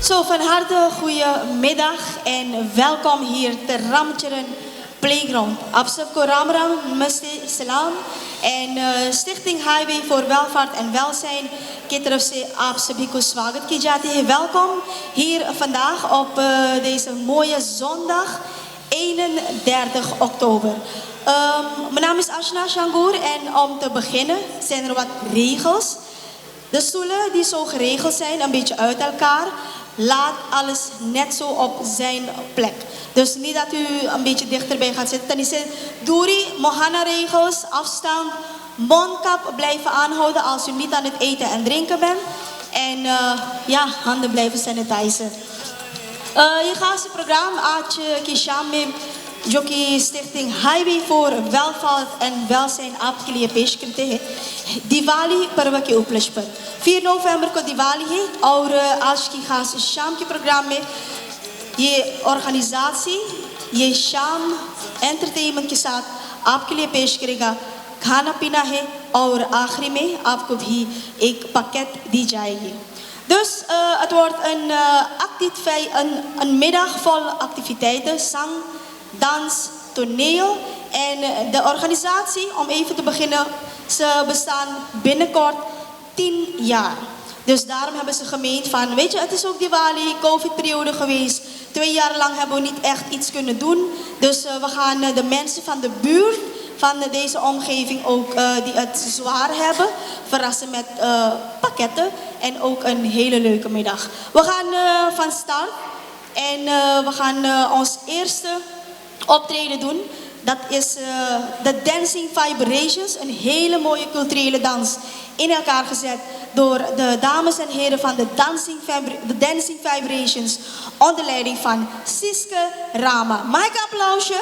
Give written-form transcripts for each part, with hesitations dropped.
Zo, van harte goedemiddag en welkom hier te Ramcheren Playground. Afsapko Ramram, Namaste, Salam. En Stichting Highway voor Welvaart en Welzijn. Keterofse Aapsabiko Swagat Kijati. Welkom hier vandaag op deze mooie zondag 31 oktober. Mijn naam is Ashna Shangoor en om te beginnen zijn er wat regels. De stoelen die zo geregeld zijn, een beetje uit elkaar. Laat alles net zo op zijn plek. Dus niet dat u een beetje dichterbij gaat zitten. Dan is het Duri, Mohana regels, afstand, mondkap blijven aanhouden als u niet aan het eten en drinken bent. En ja, handen blijven sanitizen. Je gaat het programma Aatje Kishame Joki Stichting Highway voor Welvaart en Welzijn आपके पेश करते हैं दिवाली पर्व के उपलक्ष्य पर 4 नवंबर को दिवाली है और आज की खास शाम के प्रोग्राम में ये ऑर्गेनाइजेशन ये शाम एंटरटेनमेंट के साथ आपके लिए पेश करेगा खाना पीना है और आखिरी में आपको भी एक pakket दी जाएगी. Dus het wordt een middag vol activiteiten, zang, dans, toneel en de organisatie, om even te beginnen, ze bestaan binnenkort 10 jaar. Dus daarom hebben ze gemeend van, weet je, het is ook Diwali, COVID-periode geweest. 2 jaar lang hebben we niet echt iets kunnen doen. Dus we gaan de mensen van de buurt, van deze omgeving ook die het zwaar hebben, verrassen met pakketten en ook een hele leuke middag. We gaan van start en we gaan ons eerste optreden doen. Dat is de Dancing Vibrations, een hele mooie culturele dans in elkaar gezet door de dames en heren van de Dancing Vibrations onder leiding van Siske Rama. Mag ik een applausje?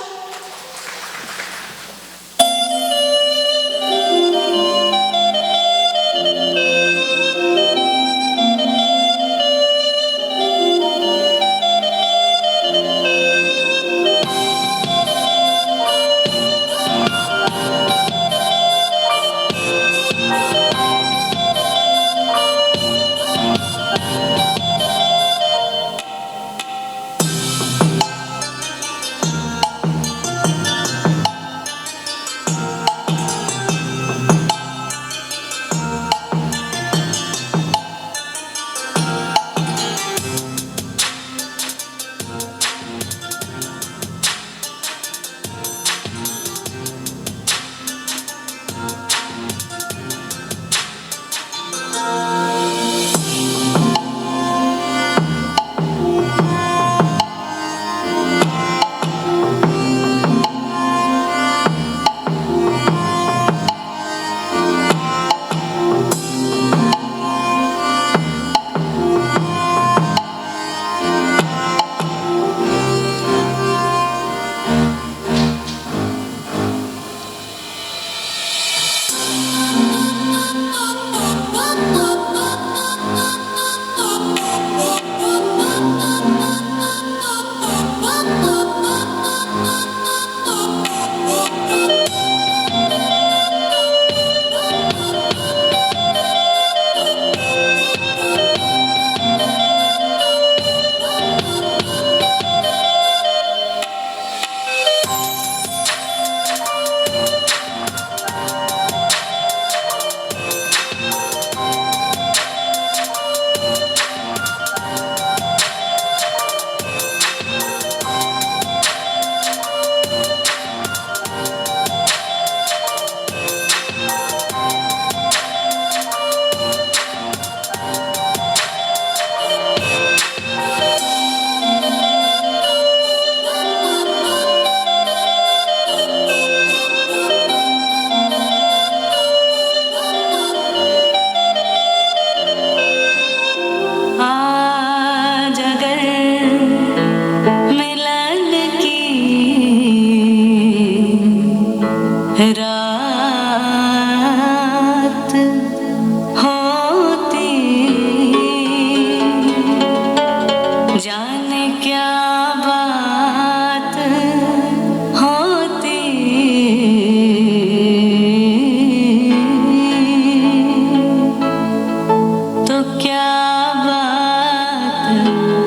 क्या बात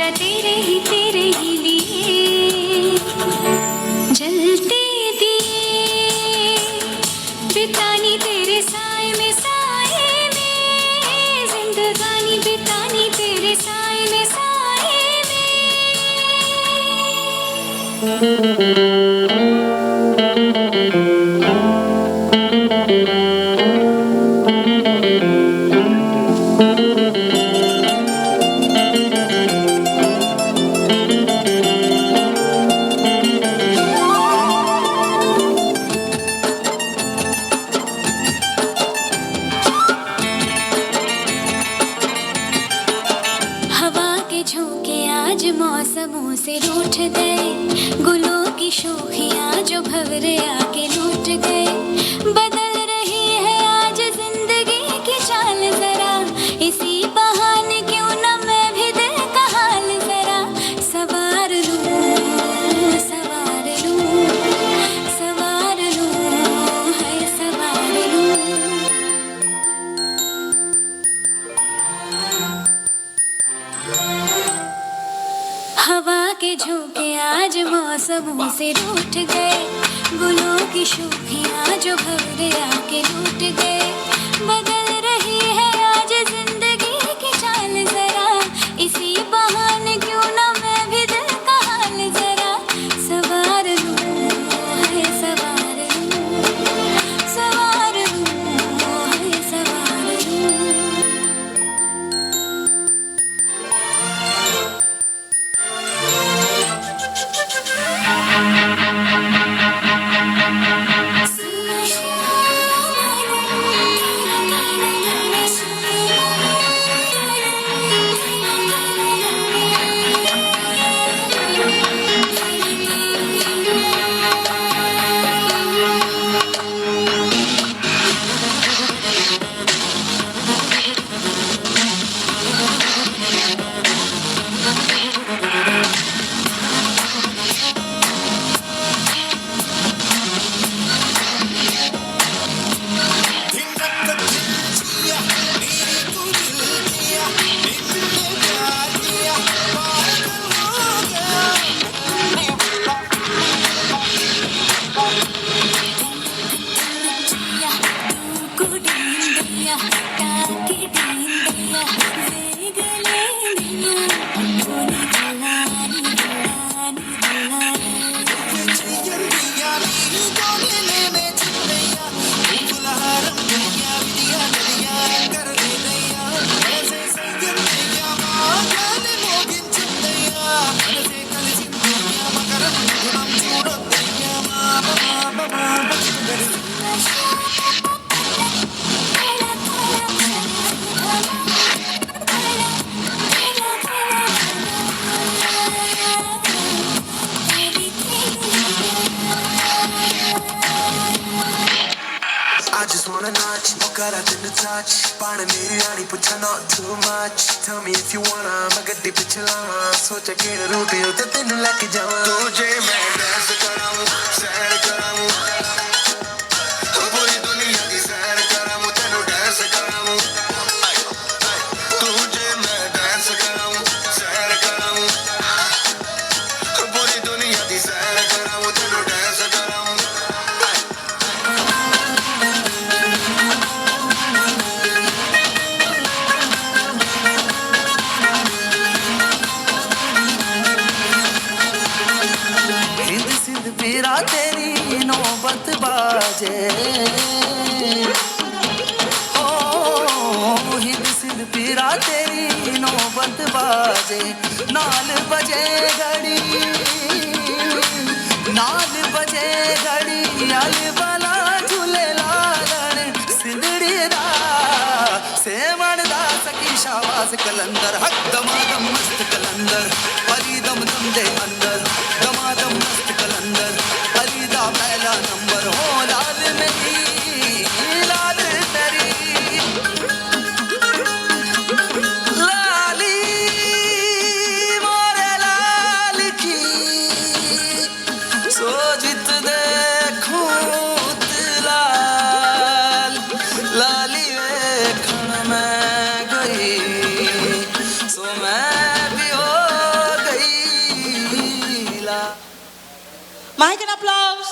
आजा तेरे ही लिए जलते दिए बितानी तेरे साए में जिंदगानी बितानी तेरे साए में आज मौसमों से रूठ गए गुलों की शोखियाँ जो भंवरे आके लूट गए बदल रही है आज जिंदगी की चाल जरा इसी बहाने क्यों न मैं भी दिल का हाल जरा सवार लूं सवार लूं सवार लूं है सवार लूं हवा के झोंके आज मौसमों से रूठ गए गुलों की शोखियाँ जो भंवरे आके लूट गए बदल रही है आज जिंदगी की चाल जरा इसी बहाने क्यों ना मैं भी दिल का हाल जरा सवार लूं है सवार लूं सवार लूं है सवार लूं I just wanna notch, no got out in the touch. Paana meri aani pucha not too much. Tell me if you wanna, मैं गड्डी पे चलावा. सोचा कि रूट होते तेनू लेके जावा. तुझे मैं dance कराऊं, सैर कराऊं. पूरी दुनिया की सैर कराऊं, तेनू dance कराऊं. तुझे मैं dance कराऊं, सैर कराऊं. पूरी दुनिया की सैर कराऊं, तेनू dance कराऊं. मेरा तेरी नौबत बाजे ओ हिंद सिंध पीरा तेरी नौबत बाजे नाल बजे घड़ी अल वाला झूले लालन सिंधड़ी दा सेमण दा सकी शाबाश कलंदर हक दमादम मस्त कलंदर परी दम दम दे अंदर दमादम मस्त कलंदर अली दा पहला नंबर हो लाल मेरी लाल तेरी लाली मोरे लाल की सो जित देखूं लाल लाली वेखण मैं गई सो मैं भी हो applaus.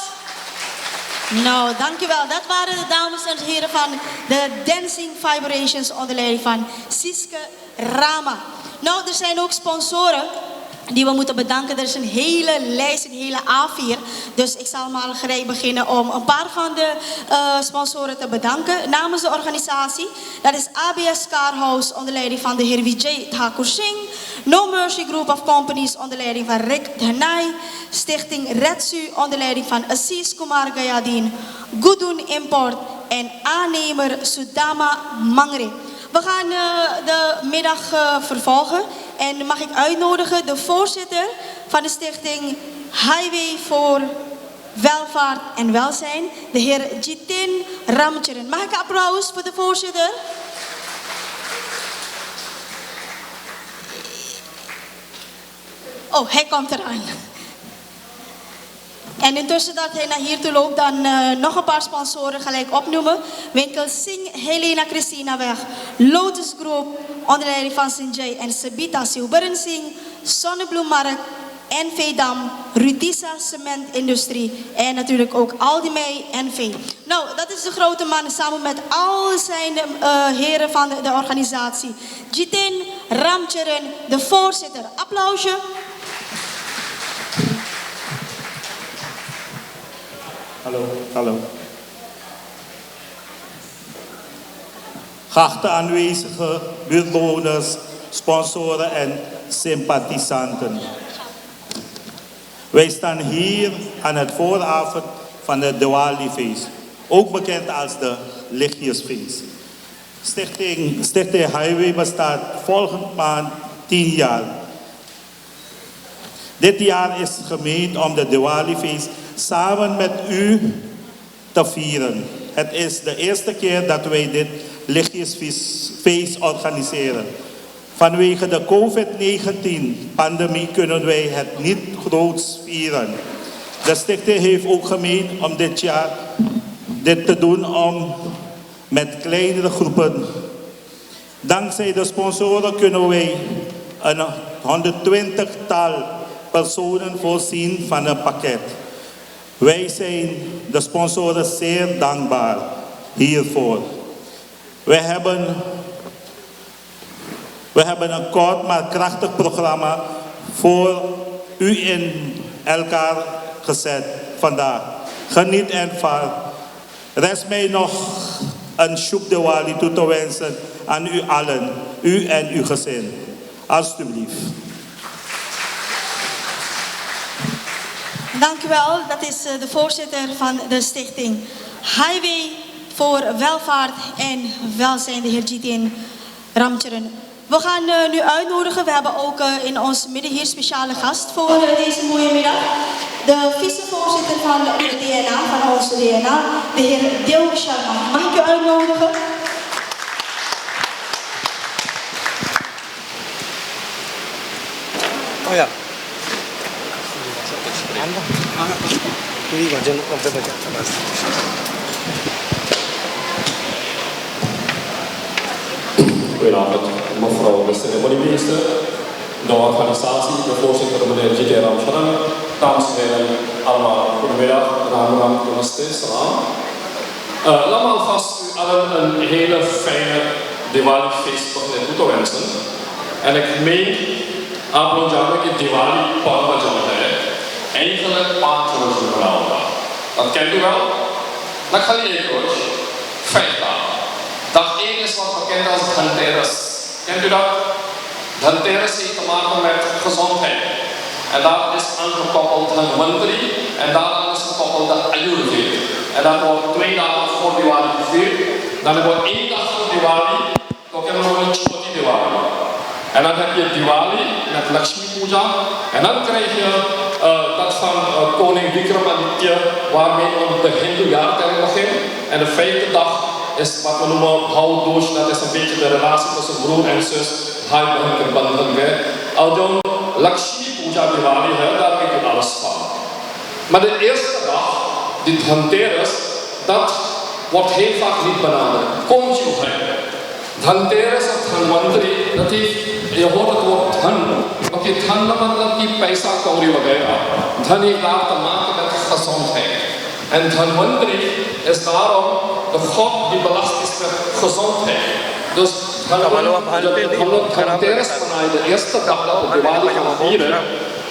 Nou, dankjewel. Dat waren de dames en heren van de Dancing Vibrations onder leiding van Siske Rama. Nou, er zijn ook sponsoren die we moeten bedanken. Er is een hele lijst, een hele A4. Dus ik zal maar gelijk beginnen om een paar van de sponsoren te bedanken. Namens de organisatie, dat is ABS Car House onder leiding van de heer Vijay Thakur Singh. No Mercy Group of Companies onder leiding van Rick Dhanai. Stichting Redsu onder leiding van Assis Kumar Gayadin. Gooddoen Import en aannemer Sudama Mangre. We gaan de middag vervolgen en mag ik uitnodigen de voorzitter van de stichting Highway voor Welvaart en Welzijn, de heer Jitin Ramcharan. Mag ik een applaus voor de voorzitter? Oh, hij komt eraan. En intussen dat hij naar hier toe loopt, dan nog een paar sponsoren gelijk opnoemen. Winkel Singh Helena Christina Weg, Lotus Group, onder leiding van Sinjay en Sabita Silberen Singh, Zonnebloemmarkt, NV Dam, Rudisa Cement Industrie en natuurlijk ook Aldimei NV. Nou, dat is de grote man samen met al zijn heren van de organisatie. Jitin Ramcharan, de voorzitter. Applausje. Hallo. Geachte aanwezige buurtbewoners, sponsoren en sympathisanten. Wij staan hier aan het vooravond van het Diwali-feest, ook bekend als de Lichtjesfeest. Stichting Highway bestaat volgende maand 10 jaar. Dit jaar is gemeend om de Diwali-feest samen met u te vieren. Het is de eerste keer dat wij dit lichtjesfeest organiseren. Vanwege de COVID-19-pandemie kunnen wij het niet groots vieren. De stichting heeft ook gemeend om dit jaar dit te doen met kleinere groepen. Dankzij de sponsoren kunnen wij een 120-tal personen voorzien van een pakket. Wij zijn de sponsoren zeer dankbaar hiervoor. We hebben een kort maar krachtig programma voor u in elkaar gezet vandaag. Geniet en vaar. Rest mij nog een Shubh Diwali toe te wensen aan u allen, u en uw gezin. Alsjeblieft. Dank u wel. Dat is de voorzitter van de stichting Highway voor Welvaart en Welzijn, de heer Jitin Ramcharan. We gaan nu uitnodigen. We hebben ook in ons midden hier speciale gast voor deze mooie middag. De vicevoorzitter van de DNA, van onze DNA, de heer Dil Sharma. Mag ik u uitnodigen? Oh ja. Goedenavond, mevrouw de ceremoniemeester, de organisatie, de voorzitter meneer Jitin Ramcharan, dames en heren, allemaal goedemiddag, Ram, namaste, salam. Laat me alvast u allen een hele fijne Diwali-feest toe te wensen. En ik meen, आप लोग जानते हैं कि दिवाली पर्व जो है eigenlijk 5 rozen बनाओगा dat kent u wel dan ga je even 5 dagen dag 1 is wat bekend als Dhanteras kent u dat Dhanteras heeft te maken met gezondheid en daar is aangekoppeld Dhanvantri en daaraan is gekoppeld de Ayurveda en dat wordt 2 dagen voor Diwali gevierd dan wordt 1 dag voor Diwali dan hebben we een Choti Diwali. En dan heb je Diwali met Lakshmi Puja. En dan krijg je dat van koning Vikramaditya, waarmee we de Hindoe-jaartelling begint. En de 5e dag is wat we noemen Bhau-dosh, dat is een beetje de relatie tussen broer en zus. Al Lakshmi Puja Diwali, daar weet je alles van. Maar de eerste dag, die Dhanteras, dat wordt heel vaak niet benaderd. Konju hai. Dhanteras और धनवंतरी नती ये होता तो धन okay धन का मतलब कि पैसा कौड़ी वगैरह धन एक लाख तमाम का gezond है en Dhanvantari is daarom de God die belast is met gezondheid. Dus हम लोग धनतेरस मनाए de eerste dag dat we Diwali gaan vieren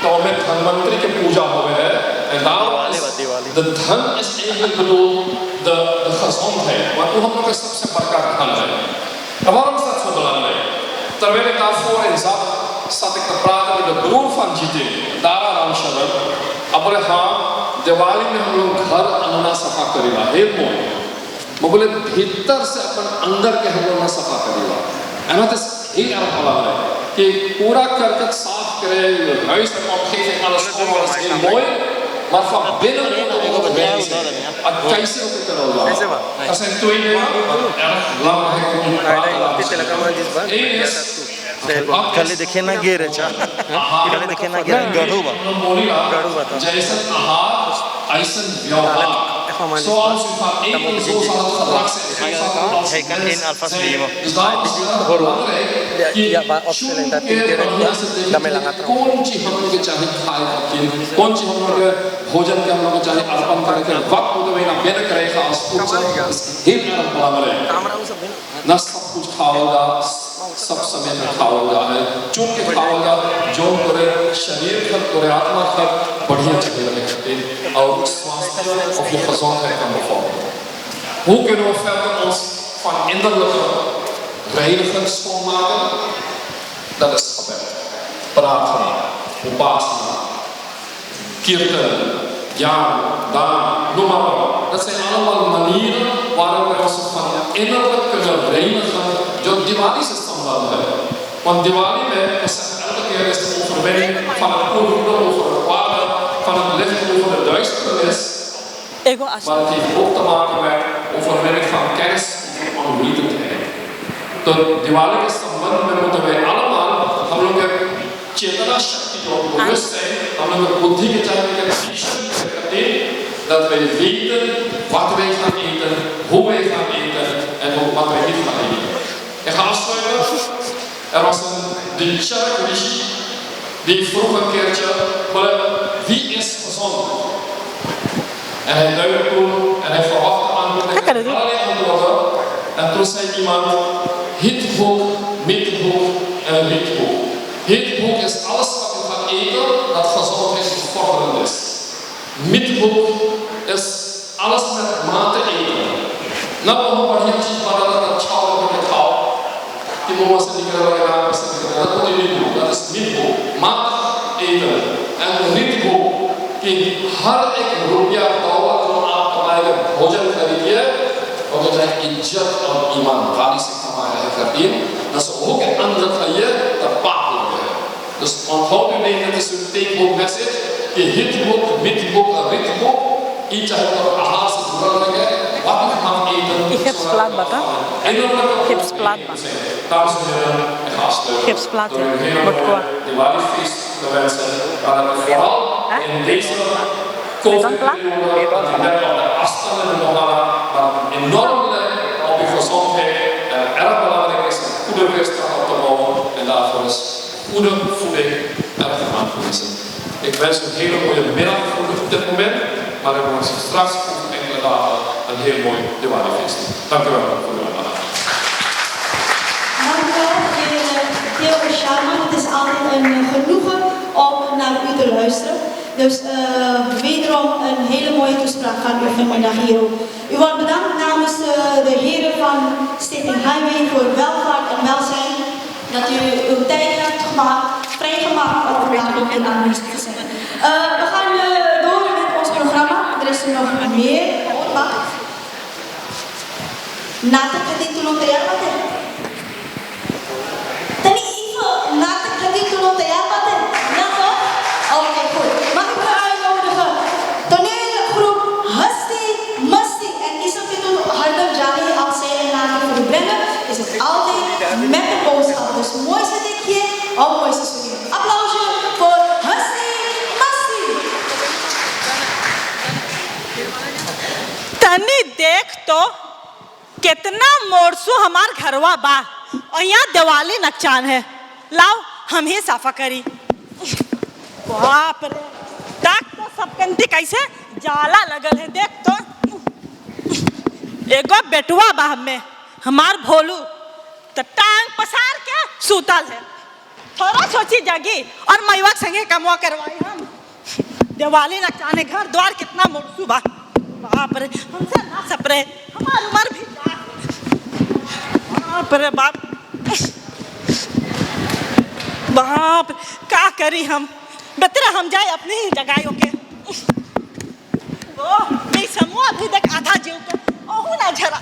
तो में धनवंतरी की पूजा हो गई है en daarom de धन is eigenlijk bedoeld de gezondheid want hoe हम लोग सबसे बड़का धन है. En waarom is dat zo belangrijk? Terwijl ik daarvoor in zat ik te praten met de broer van Jitin, Dara Ramcharan. अब बोले हाँ दिवाली में हम लोग घर अंगना सफा करेगा heel mooi. Maar बोले भीतर से अपन अंदर के हम लोग सफा करेगा. En dat is heel erg belangrijk. कि पूरा करकट साफ करे, huis en omgeving alles schoon is heel mooi. Maar van binnen moet het wel zijn. Het कैसे होकर करोगा? Er zijn twee dingen erg belangrijk om in te laten. Eén is कल देखे ना गिरे चा कल देखे ना गिरे गड़ूबा जैसन आहार ऐसन व्यवहार zoals u van eten zo zal het gedrag zijn. kan in alvast lima Dus daarom is het belangrijk कौन चीज हम लोग चाहे खाए कौन चीज हम लोग भोजन के हम लोग चाहे अर्पण करके वक्त तो वही ना बेन करेगा als voedsel is heel erg belangrijk. ना सब कुछ खाओगा सब समय में खाओगा है चुन के खाओगा जो करे शरीर खत करे आत्मा खत बढ़िया चीजें लगते और स्वास्थ्य of je gezondheid kan bevorderen. Hoe kunnen we verder ons van innerlijke reiniging schoonmaken? Dat is gebed, praatspraak, upasana, kirtan, jaan, daan, noem maar op. Dat zijn allemaal manieren waarop we ons van innerlijk kunnen reinigen. जो दिवाली से संबंध है want Diwali में elke keer is de overwinning van het goede over het kwade, van het licht over de duisternis. Maar het heeft ook te maken met overwinning van kennis over onwetendheid. तो दिवाली के संबंध में moeten wij allemaal हम लोग चेतना शक्ति जो bewust zijn, हम लोग बुद्धि के चाहे करते dat wij weten wat wij gaan eten, hoe wij gaan eten en wat wij niet gaan eten. Ik ga afsluiten. Er was de Chark Rishi die vroeg een keertje, wie is gezond? En hij duidde toen en hij verwachtte antwoorden, allerlei antwoorden. En toen zei iemand, hitboek, midboek en witboek. Hitboek is alles wat je gaat eten dat gezondheidsbevorderend is. Midboek is alles met mate eten. Nou, we hebben hier iets waar dat schouder met houdt. Die mogen ze niet krijgen, dat moet je niet doen. Dat is midboek, matig eten. En ritboek, की हर एक रुपया दौलत जो आप कमाएंगे भोजन खरीदिए और तो चाहे इज्जत और ईमानदारी से कमाया है करती है dat ze ook in andere खाइए dat पाप लग गए. Dus onthoud u niet dat is een tekenboek message कि hitboek, midboek en ritboek iets uit het आहार से जुड़ा लगे wat we gaan eten. Gipsplaat bakken. Gipsplaat bakken. Dames en heren, ik ga afsluiten. Gipsplaat door een hele mooie Diwali-feest te wensen. Maar dat we vooral in deze COVID-periode, dat we net op de afstand in de Mohana, dat enorm lijkt op je gezondheid en erg belangrijk is een goede weerstand op te bouwen. En daarvoor is goede voeding erg aangewezen. Ik wens u een hele mooie middag voor op dit moment, maar we wensen straks over enkele dagen een heel mooi Diwali-feest. Dank u wel voor uw aandacht. Dank u wel, meneer Theo Sharma. Het is altijd een genoegen om naar u te luisteren. Dus wederom een hele mooie toespraak van u vanmiddag hier ook. U wordt bedankt namens de heren van Stichting Highway voor Welvaart en Welzijn dat u uw tijd hebt gemaakt, vrijgemaakt om vandaag ook in aanwezig te zijn. We gaan door met ons programma. Er is nog meer. Wacht. Natak natin tulong tayar natin. Tani info, natak natin tulong tayar natin. Nako? Oké, goed. Mag ik u uitnodigen? Toneelgroep Hasti Masti. En is het dit Hardam Jali als zij een naam voor u brengen, is het altijd met de boodschap. Dus mooiste dikje of mooiste souvenir. Applausje voor Hasti Masti. तनी देख तो कितना मोरसू हमार घरवा बा और यहाँ दिवाली नकचान है। लाओ हम ही साफा करी। बाप रे, देख तो सब कंती कैसे जाला लगल है। देख तो एगो बेटुआ बा हमें हमार भोलू तो टांग पसार के सूतल है। थोड़ा सोची जागी और मैवा संगे कमवा करवाई हम। दिवाली नकचाने घर द्वार कितना मोरसू बा। बाप रे, हमसे ना सपरे, हमार उम्र भी बाप रे बाप। बाप का करी हम, बेतरा हम जाए अपनी ही जगायों के। वो नहीं समूह अभी तक आधा जीव को ओहू ना झरा।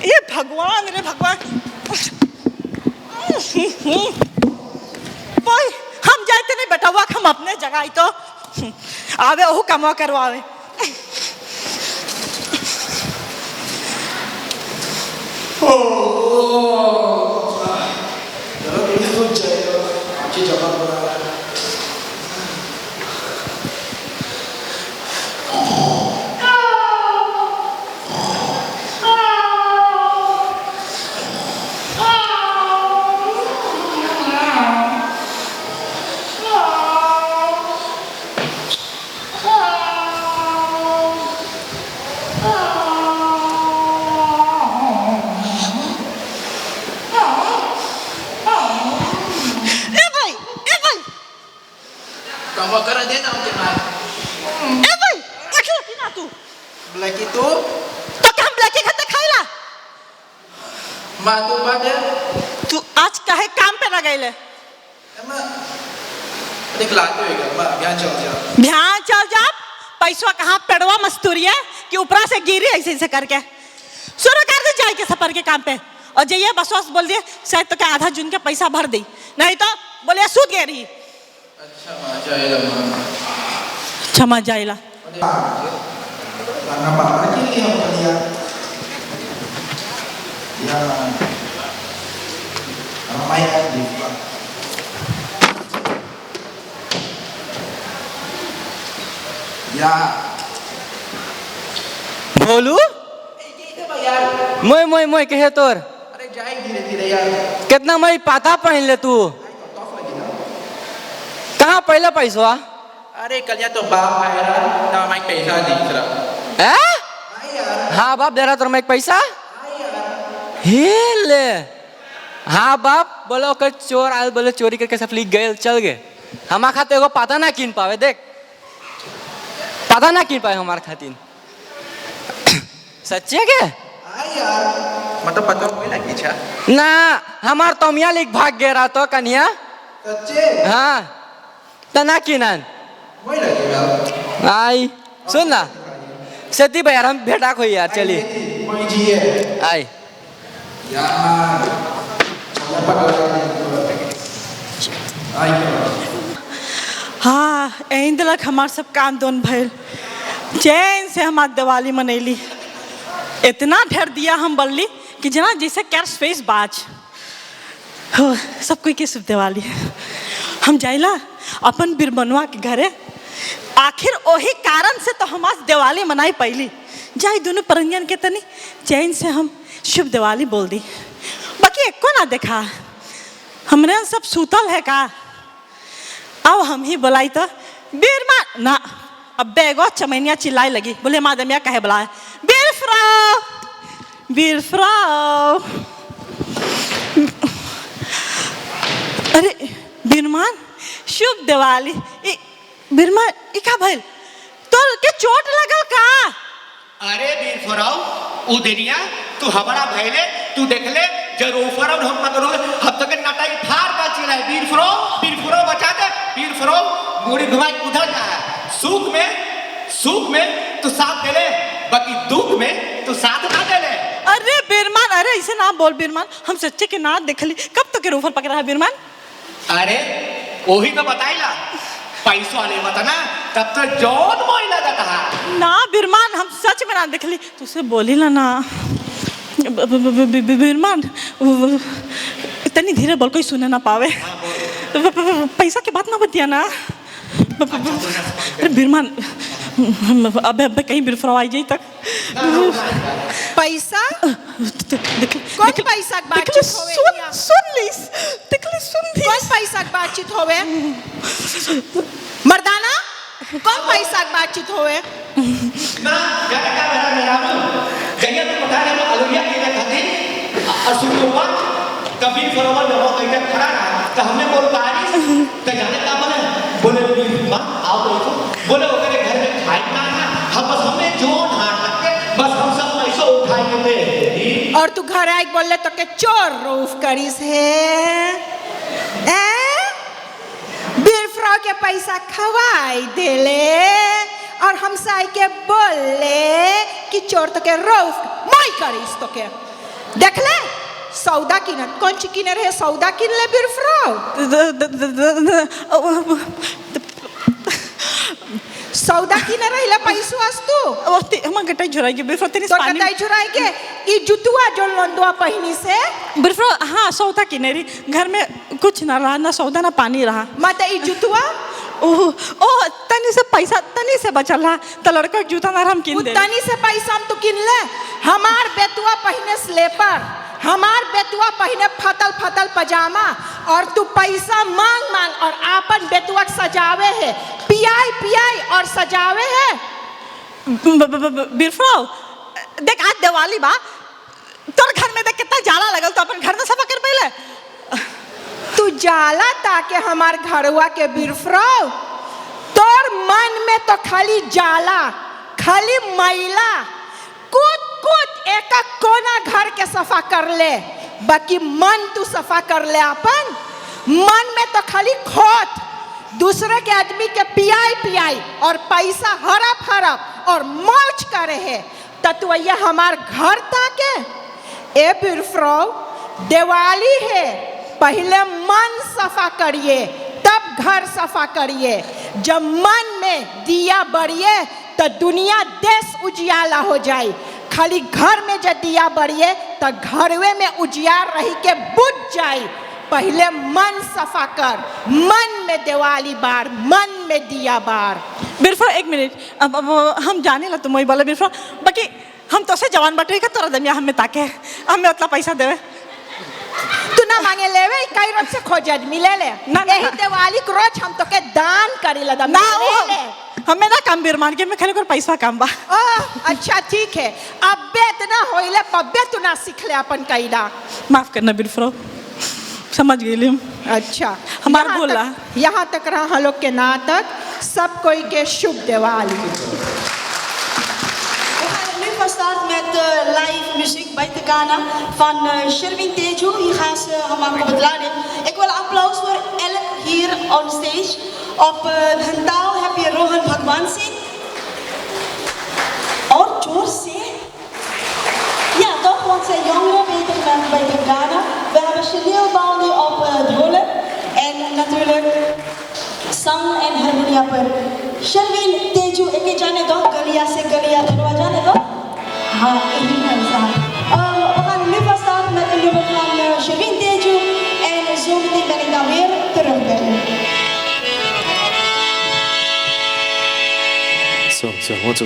ये भगवान रे भगवान। कोई हम जाते नहीं बेटा हुआ, हम अपने जगाई तो आवे ओहू कमवा करवावे। तू आज काहे काम पे ना गईले? भ्यां चल जा। पैसा कहाँ पेड़वा मस्तूरी है कि ऊपरा से गिरी ऐसे ऐसे करके। शुरू कर दे जाए के सफर के काम पे और जाइए बस बस बोल दिए शायद तो क्या आधा जून के पैसा भर दी, नहीं तो बोले सूद गए रही। अच्छा मत जाइला। भोलू मोय मोय मोय कहे तोर। अरे जाए धीरे धीरे यार। कितना मई पाता पहन ले तू। कहाँ पहले पैसा? अरे कल तो बाप आया ना, मैं पैसा दिख रहा है। हाँ बाप दे रहा तो मैं पैसा हे ले। हाँ बाप बोलो कर चोर आल, बोले चोरी करके सब लिख गए चल गए। हमारे खाते को पता ना किन पावे, देख पता ना किन पाए हमारे खातिर। सच्चे के मतलब पता कोई लगी छा ना, हमार तोमिया लिख भाग गया रहा तो कन्या। सच्चे? हाँ तो ना किनन वही लगे आई सुन ना सती भाई यार हम भेटा खोई यार चलिए आई यार। हाँ इंदलक हमार सब काम दोन भैल चैन से हमार दिवाली मनैली। इतना ढेर दिया हम बल्ली कि जना जैसे कैश फेस बाज हो सब कोई के शुभ दिवाली। हम जाइला अपन बिरबनवा के घरे, आखिर वही कारण से तो हम आज दिवाली मनाई पैली। जाई दोनों परंजन के तनी चैन से हम शुभ दिवाली बोल दी। बाकी एको ना देखा, हमरे सब सूतल है का। अब हम ही बुलाई तो बीरमा ना, अब बेगो चमैनिया चिल्लाई लगी, बोले मादमिया कहे बुलाए बीरफ्राउ बीरफ्राउ। अरे बीरमान शुभ दिवाली। बीरमान इका भइल तोर के चोट लगल का? अरे बीरफ्राउ उदनिया तू हमारा भैले तू देख ले जरूर हम मगरो हम तो के नटाई फार का चिल्लाए बीरफ्राउ बचा दे। बीरफ्राउ मुड़ी घुमाई उधर जा। सुख में तू साथ दे ले, बाकी दुख में तू साथ ना दे ले। अरे बीरमान, अरे ऐसे ना बोल बीरमान, हम सच्चे के ना देखली। कब तो के रूफर पकड़ा है बीरमान? अरे वही तो बताइला पैसो वाले बता ना, तब तो जौन मोइला जाता है ना बीरमान, हम सच में ना देखली। तुझसे बोली ला ना बीरमान, इतनी धीरे बोल कोई सुने ना पावे। पैसा की बात ना बतिया ना। अरे बीरमान अब कहीं बिरफ्रो आई जाई तक पैसा कौन पैसा के बातचीत होवे सुन लीस देखले सुन लीस कौन पैसा के बातचीत होवे मर्दाना कौन पैसा के बातचीत होवे ना जाने का मेरा जगह तो पता है अलुया के खातिर असुरुवा कभी फरवा नवा कहीं खड़ा रहा तो हमने बोल बारिश तो जाने का बोले मां आओ तो बोले ओकरे घर में खाना है हम बस हमें जोन हाथ रखे बस हम सब पैसा उठाएंगे दे और तू घर आई बोले तो के चोर रूफ करिस है बिरफ्रो के पैसा खवाई देले और हम साई के बोले कि चोर तो के रूफ मैं करिस तो के देख ले सौदा किन कौन ची किने रहे सौदा किन ले बिरफ्रो सौदा किने रहिले पैसो अस्तु ओते हम गटाई झुराई के बिरफ्रो तेरी तो गटाई झुराई के ई जुतुआ जो लंदुआ पहिनी से बिरफ्रो हाँ सौदा किने री घर में कुछ ना रहा ना सौदा ना पानी रहा माता ई जुतुआ ओ तनी से पैसा तनी से बचल रहा तो लड़का जूता ना हम किन दे तनी से पैसा हम तो किन ले हमार बेतुआ पहिने स्लीपर हमार बेतुआ पहिने फटल फटल पजामा और तू पैसा मांग मांग और आपन बेतुआ सजावे है पियाई पियाई और सजावे है बिरफ्रो देख आज दिवाली बा तोर घर में देख कितना जाला लगल तो अपन घर में सफा कर पहले तू जाला ताके हमार घरवा के बिरफ्रो तोर मन में तो खाली जाला खाली मैला कूद कूद एक कोना घर के सफा कर ले बाकी मन तू सफा कर ले अपन मन में तो खाली खोट दूसरे के आदमी के पियाई पियाई और पैसा हड़प हड़प और मौज करे है तो तू ये हमार घर ताके ए बिरफ्रो दिवाली है पहले मन सफा करिए तब घर सफा करिए जब मन में दिया बढ़िए तो दुनिया देश उजियाला हो जाए खाली घर में जब दिया बढ़िए तो घरवे में उजियार रही के बुझ जाए पहले मन सफा कर मन में दिवाली बार मन में दिया बार बिरफ्रो एक मिनट अब हम जाने ला तुम वही बोले बिरफ्रो बाकी हम तो से जवान बटे का तोरा दमिया हमें ताके हमें उतना पैसा देवे तू ना मांगे लेवे कई रोज से खोज आदमी ले ले यही दिवाली को रोज हम तो के दान करी लदा ना हमें ना काम बिरमान के में खाली कर पैसा काम बा अच्छा ठीक है अब बेत ना होइले पब्बे तू ना सीख ले अपन कैला माफ करना बिरफ्रो समझ गई अच्छा हमार बोला यहाँ तक रहा हम लोग के नाटक सब कोई के शुभ Diwali We gaan nu van start met live muziek bij te Ghana van Sherwin Teju. Hier gaan ze maken op het radio. Ik wil een applaus voor elk hier on stage. Op hun taal heb je Rohan Bhagwansi. Or Chorse. Ja, toch, want zijn jongeren weten met bij te Ghana. We hebben Chanel Boundy op drollen. En natuurlijk zang en harmonia per Sherwin Teju. Ik जाने दो गलिया से गलिया दरवाजा जाने दो हाँ यही है साहब we gaan nu van start met een nummer van Sherwin Teju en zo meteen ben ik dan weer terug bij u. Zo, wat zo.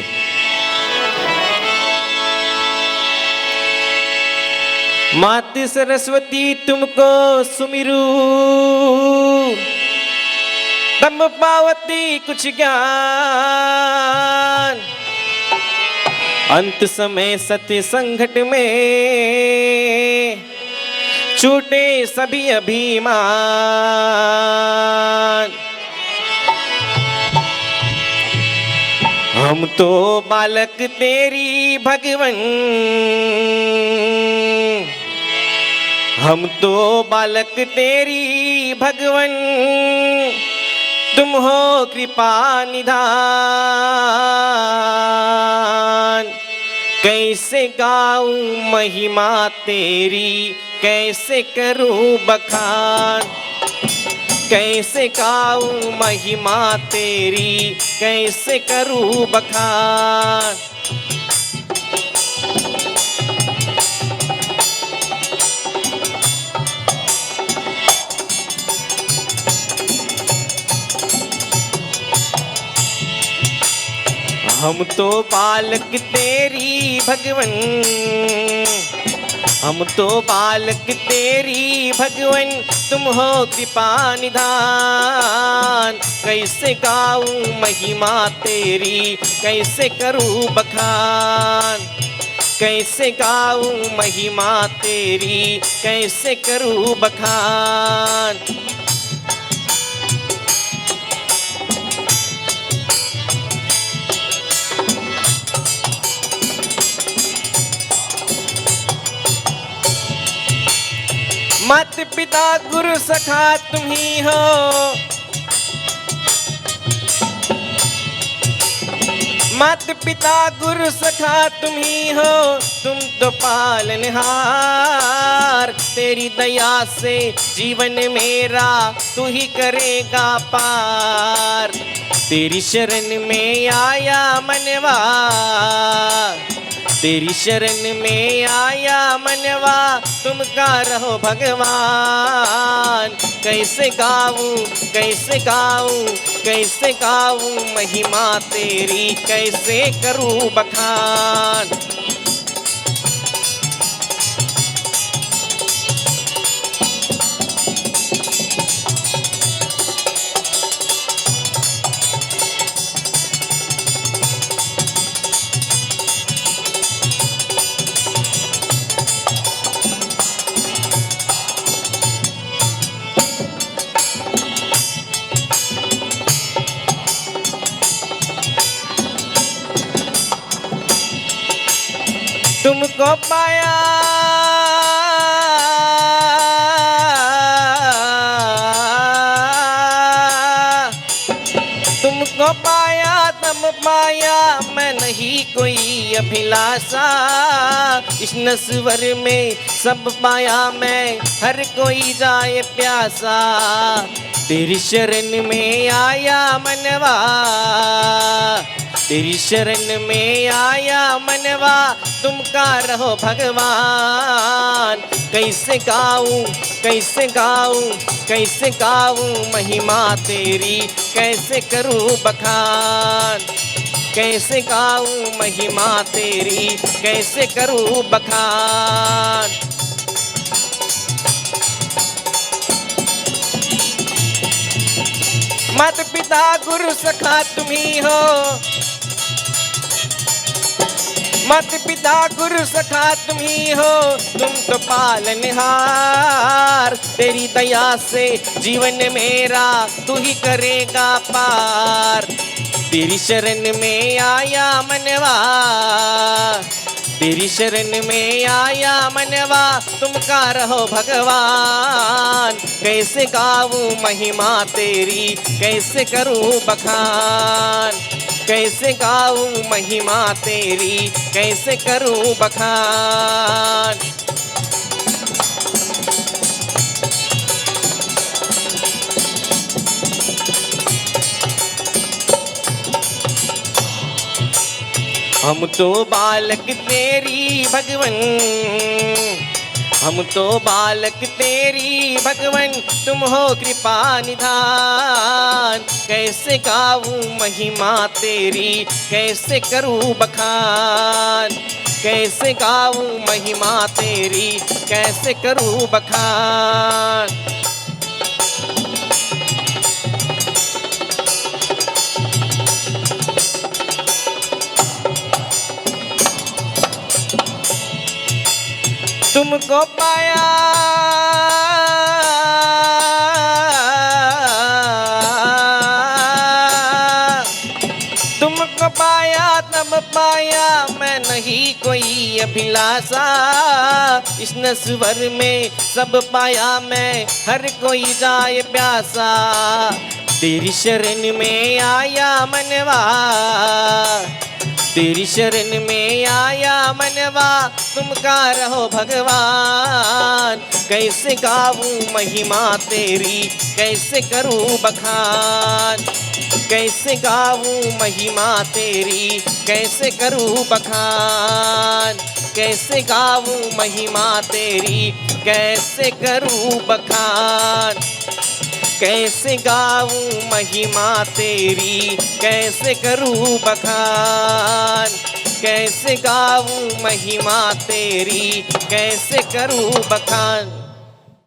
माते सरस्वती तुमको सुमिरू तम पावती कुछ ज्ञान अंत समय सत्य संकट में छूटे सभी अभिमान हम तो बालक तेरी भगवन हम तो बालक तेरी भगवन तुम हो कृपा निधान कैसे गाऊं महिमा तेरी कैसे करूं बखान कैसे गाऊं महिमा तेरी कैसे करूं बखान हम तो बालक तेरी भगवन, हम तो बालक तेरी भगवन, तुम हो कृपा निधान। कैसे गाऊं महिमा तेरी, कैसे करूं बखान, कैसे गाऊं महिमा तेरी, कैसे करूं बखान। मात पिता गुरु सखा तुम ही हो, मात पिता गुरु सखा तुम ही हो, तुम तो पालनहार। तेरी दया से जीवन मेरा तू ही करेगा पार। तेरी शरण में आया मनवा, तेरी शरण में आया मनवा, तुम का रहो भगवान। कैसे गाऊं, कैसे गाऊं, कैसे गाऊं महिमा तेरी, कैसे करूं बखान। तुमको पाया तुमको पाया तब पाया मैं नहीं कोई अभिलाषा। इस नस्वर में सब पाया मैं, हर कोई जाए प्यासा। तेरी शरण में आया मनवा, तेरी शरण में आया मनवा, तुम का रहो भगवान। कैसे गाऊं, कैसे गाऊं, कैसे गाऊं महिमा तेरी, कैसे करूं बखान। कैसे गाऊं महिमा तेरी, कैसे करूं बखान। माता पिता गुरु सखा तुम ही हो, माता पिता गुरु सखा तुम ही हो, तुम तो पालनहार। तेरी दया से जीवन मेरा तू ही करेगा पार। तेरी शरण में आया मनवा, तेरी शरण में आया मनवा, तुम का रहो भगवान। कैसे गाऊं महिमा तेरी, कैसे करूं बखान। कैसे गाऊं महिमा तेरी, कैसे करूं बखान। हम तो बालक तेरी भगवन, हम तो बालक तेरी भगवन, तुम हो कृपा निधान। कैसे गाऊं महिमा तेरी, कैसे करूं बखान। कैसे गाऊं महिमा तेरी, कैसे करूं बखान। तुमको पाया तुमको पाया तब पाया मैं नहीं कोई अभिलाषा। इस नस्वर में सब पाया मैं, हर कोई जाए प्यासा। तेरी शरण में आया मनवा, तेरी शरण में आया मनवा, तुम का रहो भगवान। कैसे गाऊं महिमा तेरी, कैसे करूं बखान। कैसे गाऊं महिमा तेरी, कैसे करूं बखान। कैसे गाऊं महिमा तेरी, कैसे करूं बखान। कैसे गाऊं महिमा तेरी, कैसे करूं बखान, कैसे गाऊं महिमा तेरी, कैसे करूं बखान।